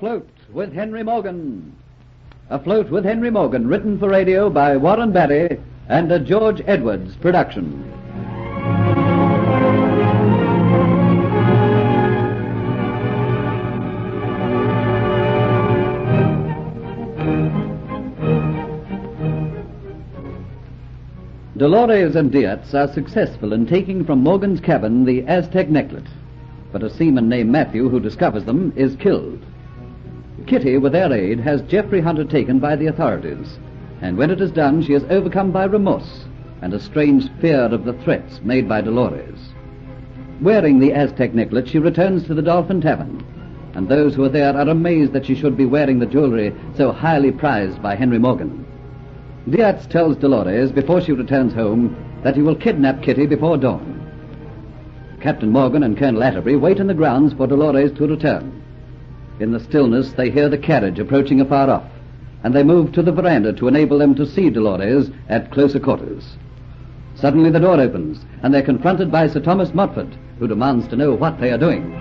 Afloat with Henry Morgan. Afloat with Henry Morgan, written for radio by Warren Barry and a George Edwards production. Dolores and Diaz are successful in taking from Morgan's cabin the Aztec necklet, but a seaman named Matthew, who discovers them, is killed. Kitty, with their aid, has Jeffrey Hunter taken by the authorities, and when it is done, she is overcome by remorse and a strange fear of the threats made by Dolores. Wearing the Aztec necklet, she returns to the Dolphin Tavern, and those who are there are amazed that she should be wearing the jewelry so highly prized by Henry Morgan. Diaz tells Dolores, before she returns home, that he will kidnap Kitty before dawn. Captain Morgan and Colonel Atterbury wait in the grounds for Dolores to return. In the stillness, they hear the carriage approaching afar off, and they move to the veranda to enable them to see Dolores at closer quarters. Suddenly the door opens, and they're confronted by Sir Thomas Montfort, who demands to know what they are doing.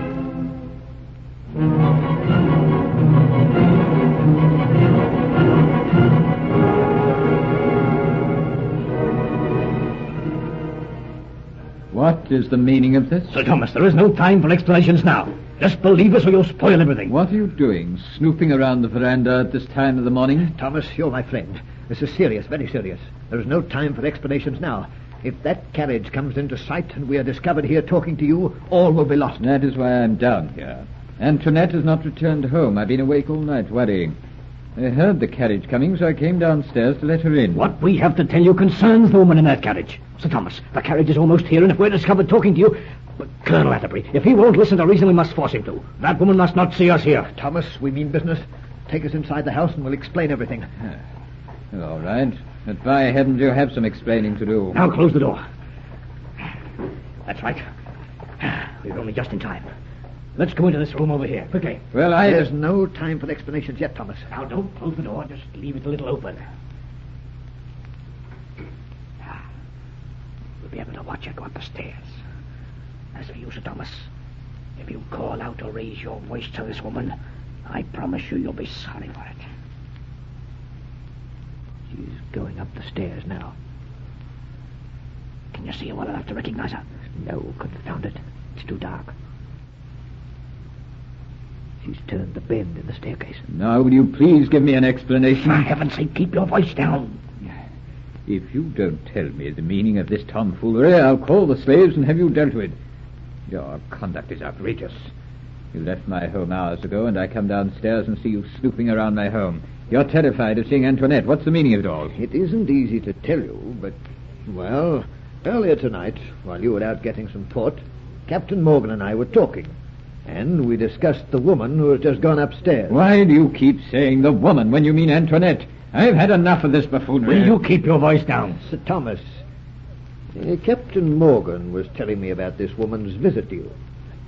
What is the meaning of this? Sir Thomas, there is no time for explanations now. Just believe us or you'll spoil everything. What are you doing, snooping around the veranda at this time of the morning? Thomas, you're my friend. This is serious, very serious. There is no time for explanations now. If that carriage comes into sight and we are discovered here talking to you, all will be lost. That is why I'm down here. Antoinette has not returned home. I've been awake all night worrying. I heard the carriage coming, so I came downstairs to let her in. What we have to tell you concerns the woman in that carriage. Sir Thomas, the carriage is almost here, and if we're discovered talking to you... But Colonel Atterbury, if he won't listen to reason, we must force him to. That woman must not see us here. Thomas, we mean business. Take us inside the house and we'll explain everything. All right. But by heavens, you have some explaining to do. Now close the door. That's right. We're only just in time. Let's go into this room over here, quickly. Well, There's no time for explanations yet, Thomas. Now, don't close the door. Just leave it a little open. We'll be able to watch her go up the stairs. As for you, Sir Thomas, if you call out or raise your voice to this woman, I promise you'll be sorry for it. She's going up the stairs now. Can you see her well enough to recognize her? No, confound it. It's too dark. She's turned the bend in the staircase. Now, will you please give me an explanation? For heaven's sake, keep your voice down. If you don't tell me the meaning of this tomfoolery, I'll call the slaves and have you dealt with. Your conduct is outrageous. You left my home hours ago, and I come downstairs and see you snooping around my home. You're terrified of seeing Antoinette. What's the meaning of it all? It isn't easy to tell you, but, well, earlier tonight, while you were out getting some port, Captain Morgan and I were talking, and we discussed the woman who has just gone upstairs. Why do you keep saying the woman when you mean Antoinette? I've had enough of this buffoonery. Will you keep your voice down? Sir Thomas, Captain Morgan was telling me about this woman's visit to you,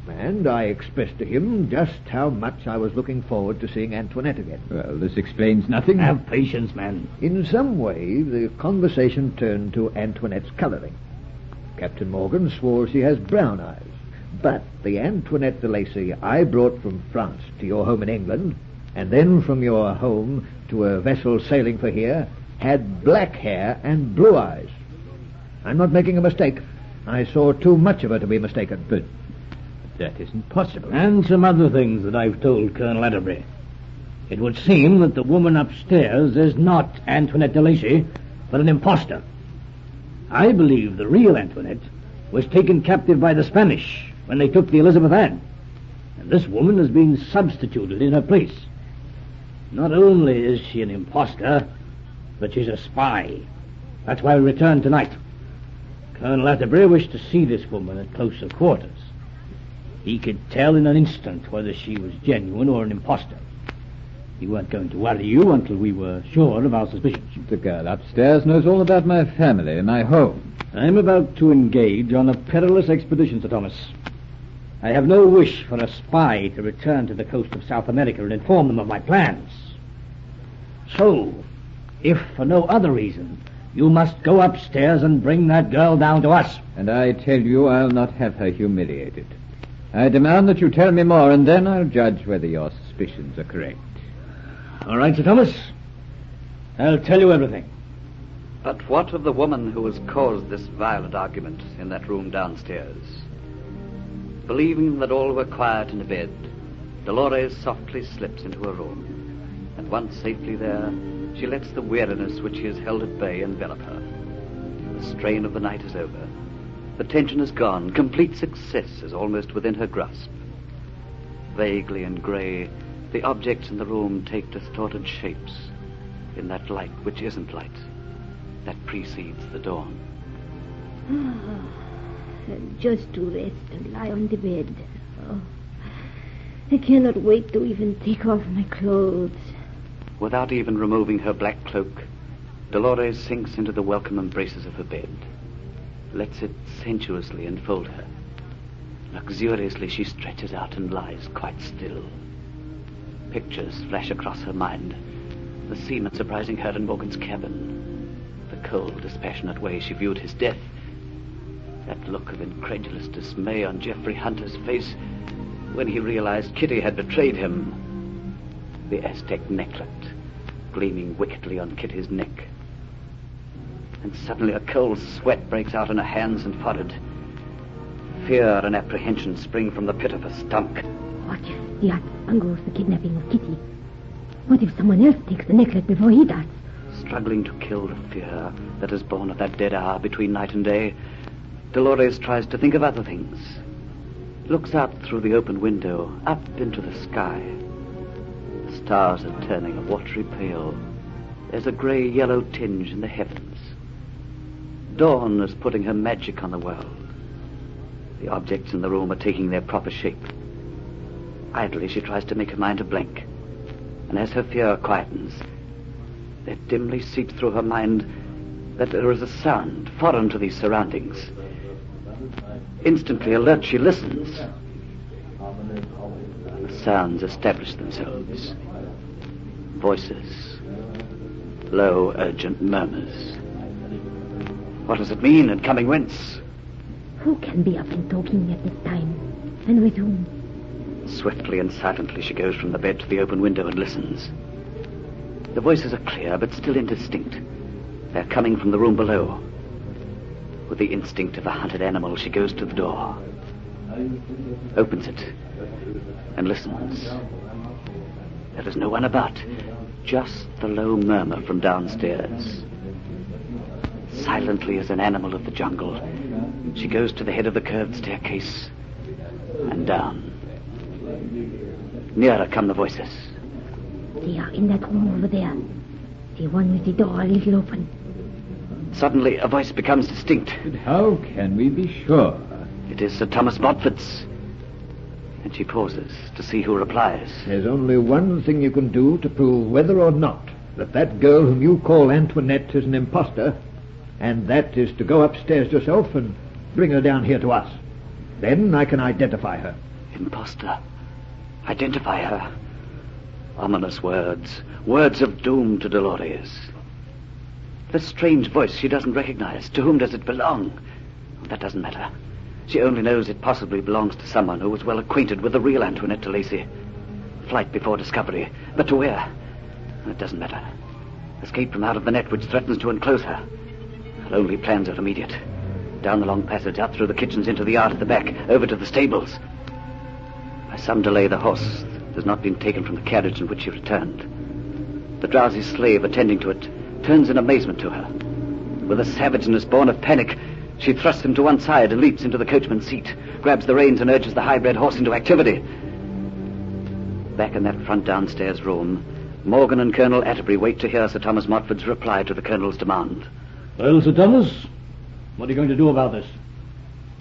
and I expressed to him just how much I was looking forward to seeing Antoinette again. Well, this explains nothing. Have patience, man. In some way, the conversation turned to Antoinette's colouring. Captain Morgan swore she has brown eyes, but the Antoinette de Lacy I brought from France to your home in England, and then from your home to a vessel sailing for here, had black hair and blue eyes. I'm not making a mistake. I saw too much of her to be mistaken. But that isn't possible. And some other things that I've told Colonel Atterbury. It would seem that the woman upstairs is not Antoinette de Lacy, but an imposter. I believe the real Antoinette was taken captive by the Spanish when they took the Elizabeth Ann, and this woman has been substituted in her place. Not only is she an imposter, but she's a spy. That's why we returned tonight. Colonel Atterbury wished to see this woman at closer quarters. He could tell in an instant whether she was genuine or an imposter. We weren't going to worry you until we were sure of our suspicions. The girl upstairs knows all about my family and my home. I'm about to engage on a perilous expedition, Sir Thomas. I have no wish for a spy to return to the coast of South America and inform them of my plans. So, if for no other reason, you must go upstairs and bring that girl down to us. And I tell you I'll not have her humiliated. I demand that you tell me more, and then I'll judge whether your suspicions are correct. All right, Sir Thomas. I'll tell you everything. But what of the woman who has caused this violent argument in that room downstairs? Believing that all were quiet in the bed, Dolores softly slips into her room, and once safely there, she lets the weariness which she has held at bay envelop her. The strain of the night is over. The tension is gone. Complete success is almost within her grasp. Vaguely and grey, the objects in the room take distorted shapes in that light which isn't light, that precedes the dawn. Just to rest and lie on the bed. Oh, I cannot wait to even take off my clothes. Without even removing her black cloak, Dolores sinks into the welcome embraces of her bed, lets it sensuously enfold her. Luxuriously she stretches out and lies quite still. Pictures flash across her mind. The seaman surprising her in Morgan's cabin. The cold, dispassionate way she viewed his death. That look of incredulous dismay on Geoffrey Hunter's face when he realized Kitty had betrayed him. The Aztec necklet gleaming wickedly on Kitty's neck. And suddenly a cold sweat breaks out on her hands and forehead. Fear and apprehension spring from the pit of her stomach. What if the act angles the kidnapping of Kitty? What if someone else takes the necklet before he does? Struggling to kill the fear that is born at that dead hour between night and day, Dolores tries to think of other things. Looks out through the open window, up into the sky. The stars are turning a watery pale. There's a grey-yellow tinge in the heavens. Dawn is putting her magic on the world. The objects in the room are taking their proper shape. Idly she tries to make her mind a blank. And as her fear quietens, there dimly seeps through her mind that there is a sound foreign to these surroundings. Instantly alert, she listens. The sounds establish themselves. Voices. Low, urgent murmurs. What does it mean, and coming whence? Who can be up and talking at this time? And with whom? Swiftly and silently she goes from the bed to the open window and listens. The voices are clear, but still indistinct. They're coming from the room below. With the instinct of a hunted animal, she goes to the door, opens it, and listens. There is no one about, just the low murmur from downstairs. Silently as an animal of the jungle, she goes to the head of the curved staircase and down. Nearer come the voices. They are in that room over there. The one with the door a little open. Suddenly, a voice becomes distinct. But how can we be sure? It is Sir Thomas Montfort's. And she pauses to see who replies. There's only one thing you can do to prove whether or not that girl whom you call Antoinette is an imposter, and that is to go upstairs yourself and bring her down here to us. Then I can identify her. Imposter. Identify her. Ominous words. Words of doom to Dolores. This strange voice she doesn't recognize. To whom does it belong? That doesn't matter. She only knows it possibly belongs to someone who was well acquainted with the real Antoinette de Lacy. Flight before discovery. But to where? It doesn't matter. Escape from out of the net which threatens to enclose her. Her only plans are immediate. Down the long passage, out through the kitchens, into the yard at the back, over to the stables. By some delay, the horse has not been taken from the carriage in which she returned. The drowsy slave attending to it turns in amazement to her. With a savageness born of panic, she thrusts him to one side and leaps into the coachman's seat, grabs the reins and urges the high-bred horse into activity. Back in that front downstairs room, Morgan and Colonel Atterbury wait to hear Sir Thomas Montford's reply to the Colonel's demand. Well, Sir Thomas, what are you going to do about this?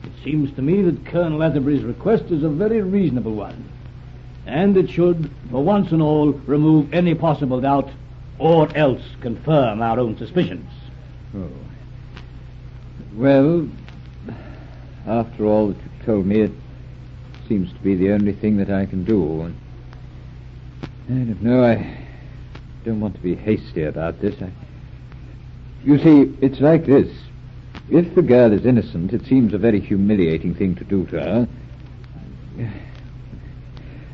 It seems to me that Colonel Atterbury's request is a very reasonable one, and it should, for once and all, remove any possible doubt, or else confirm our own suspicions. Oh. Well, after all that you've told me, it seems to be the only thing that I can do. And I don't know, I don't want to be hasty about this. You see, it's like this. If the girl is innocent, it seems a very humiliating thing to do to her.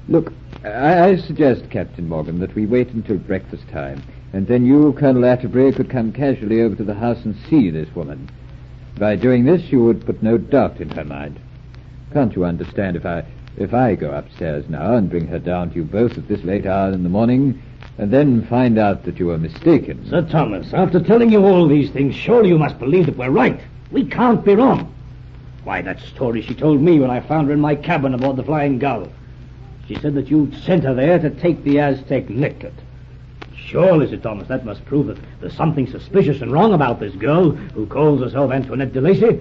Look, I suggest, Captain Morgan, that we wait until breakfast time, and then you, Colonel Atterbury, could come casually over to the house and see this woman. By doing this, you would put no doubt in her mind. Can't you understand if I go upstairs now and bring her down to you both at this late hour in the morning, and then find out that you were mistaken? Sir Thomas, after telling you all these things, surely you must believe that we're right. We can't be wrong. Why, that story she told me when I found her in my cabin aboard the Flying Gull. She said that you'd sent her there to take the Aztec necklet. Surely, Sir Thomas, that must prove that there's something suspicious and wrong about this girl who calls herself Antoinette de Lacy.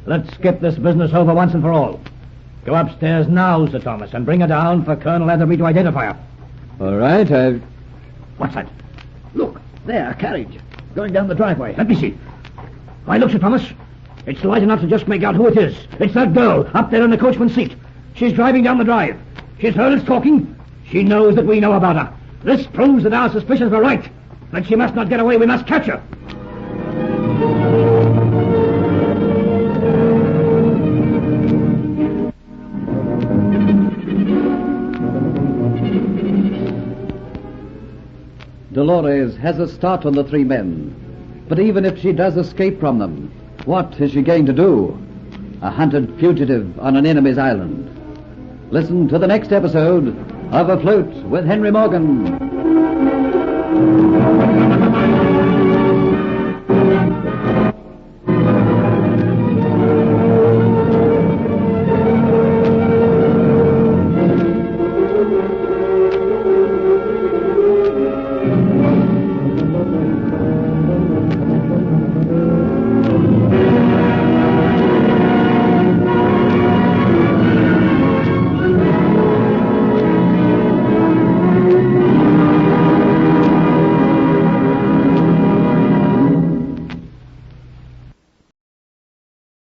Let's get this business over once and for all. Go upstairs now, Sir Thomas, and bring her down for Colonel Atterbury to identify her. All right, What's that? Look, there, a carriage, going down the driveway. Let me see. Why, look, Sir Thomas. It's light enough to just make out who it is. It's that girl up there in the coachman's seat. She's driving down the drive. She's heard us talking. She knows that we know about her. This proves that our suspicions were right. But she must not get away. We must catch her. Dolores has a start on the three men. But even if she does escape from them, what is she going to do? A hunted fugitive on an enemy's island. Listen to the next episode of Afloat with Henry Morgan.